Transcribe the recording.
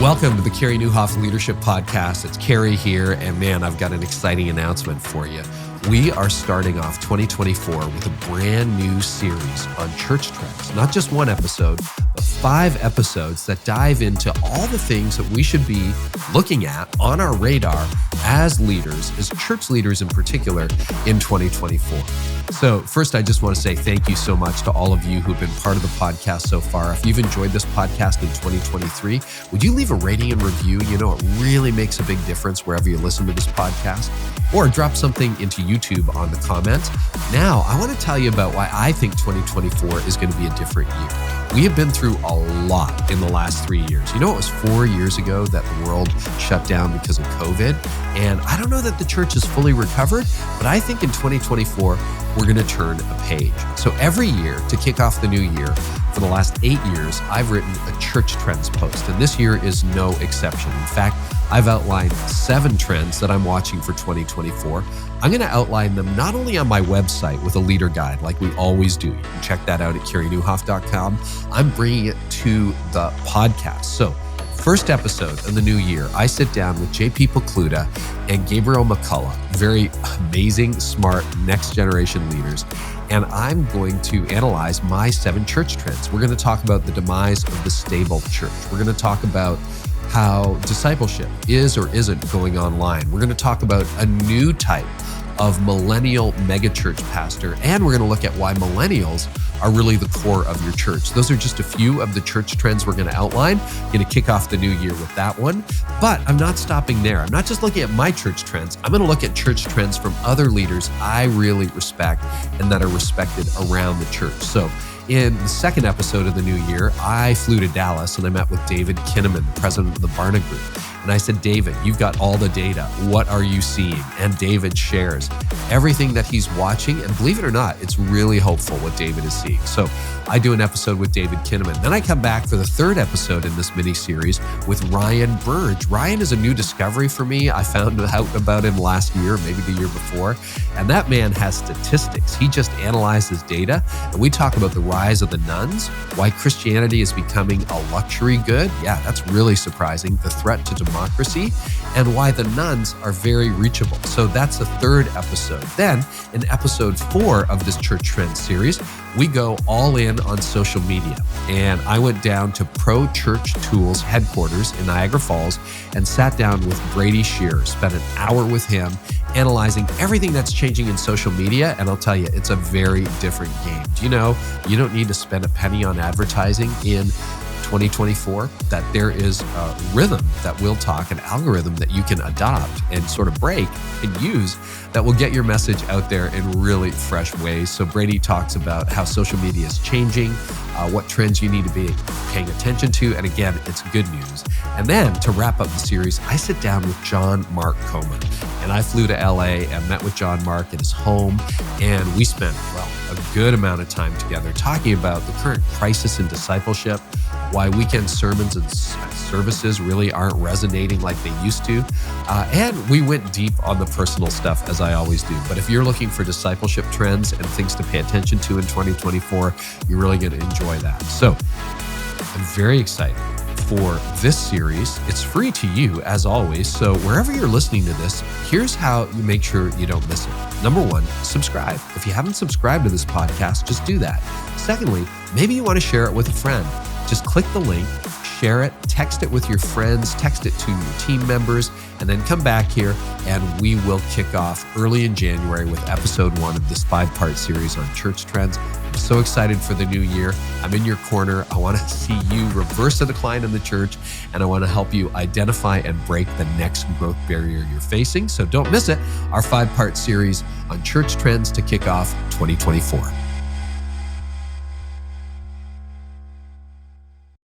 Welcome to the Carey Nieuwhof Leadership Podcast. It's Carey here, and man, I've got an exciting announcement for you. We are starting off 2024 with a brand new series on church trends. Not just one episode, but 5 episodes that dive into all the things that we should be looking at on our radar as leaders, as church leaders in particular, in 2024. So first, I just want to say thank you so much to all of you who've been part of the podcast so far. If you've enjoyed this podcast in 2023, would you leave a rating and review? You know, it really makes a big difference wherever you listen to this podcast. Or drop something into YouTube on the comments. Now, I want to tell you about why I think 2024 is going to be a different year. We have been through a lot in the last 3 years. You know, it was 4 years ago that the world shut down because of COVID. And I don't know that the church is fully recovered, but I think in 2024, we're going to turn a page. So every year, to kick off the new year, for the last 8 years, I've written a church trends post. And this year is no exception. In fact, I've outlined 7 trends that I'm watching for 2024. I'm going to outline them not only on my website with a leader guide like we always do. You can check that out at careynieuwhof.com. I'm bringing it to the podcast. So first episode of the new year, I sit down with JP Pokluda and Gabriel McCullough, very amazing, smart, next generation leaders. And I'm going to analyze my 7 church trends. We're going to talk about the demise of the stable church. We're going to talk about how discipleship is or isn't going online. We're going to talk about a new type of millennial megachurch pastor, and we're going to look at why millennials are really the core of your church. Those are just a few of the church trends we're going to outline. Going to kick off the new year with that one. But I'm not stopping there. I'm not just looking at my church trends. I'm going to look at church trends from other leaders I really respect and that are respected around the church. So in the second episode of the new year, I flew to Dallas and I met with David Kinnaman, the president of the Barna Group. And I said, David, you've got all the data. What are you seeing? And David shares everything that he's watching. And believe it or not, it's really hopeful what David is seeing. So I do an episode with David Kinnaman. Then I come back for the 3rd episode in this mini-series with Ryan Burge. Ryan is a new discovery for me. I found out about him last year, maybe the year before. And that man has statistics. He just analyzes data. And we talk about the rise of the nuns, why Christianity is becoming a luxury good. Yeah, that's really surprising. The threat to democracy, and why the nuns are very reachable. So that's the 3rd episode. Then in episode 4 of this church trend series, we go all in on social media. And I went down to Pro Church Tools headquarters in Niagara Falls and sat down with Brady Shearer, spent an hour with him analyzing everything that's changing in social media. And I'll tell you, it's a very different game. Do you know, you don't need to spend a penny on advertising in 2024, that there is a rhythm that will talk, an algorithm that you can adopt and sort of break and use that will get your message out there in really fresh ways. So Brady talks about how social media is changing, what trends you need to be paying attention to. And again, it's good news. And then to wrap up the series, I sit down with John Mark Comer. And I flew to LA and met with John Mark at his home. And we spent, well, a good amount of time together talking about the current crisis in discipleship, why weekend sermons and services really aren't resonating like they used to. And we went deep on the personal stuff, as I always do. But if you're looking for discipleship trends and things to pay attention to in 2024, you're really going to enjoy that. So I'm very excited for this series. It's free to you, as always. So wherever you're listening to this, here's how you make sure you don't miss it. Number 1, subscribe. If you haven't subscribed to this podcast, just do that. Secondly, maybe you want to share it with a friend. Just click the link, share it, text it with your friends, text it to your team members, and then come back here and we will kick off early in January with episode 1 of this 5-part series on church trends. I'm so excited for the new year. I'm in your corner. I want to see you reverse the decline in the church, and I want to help you identify and break the next growth barrier you're facing. So don't miss it, our 5-part series on church trends to kick off 2024.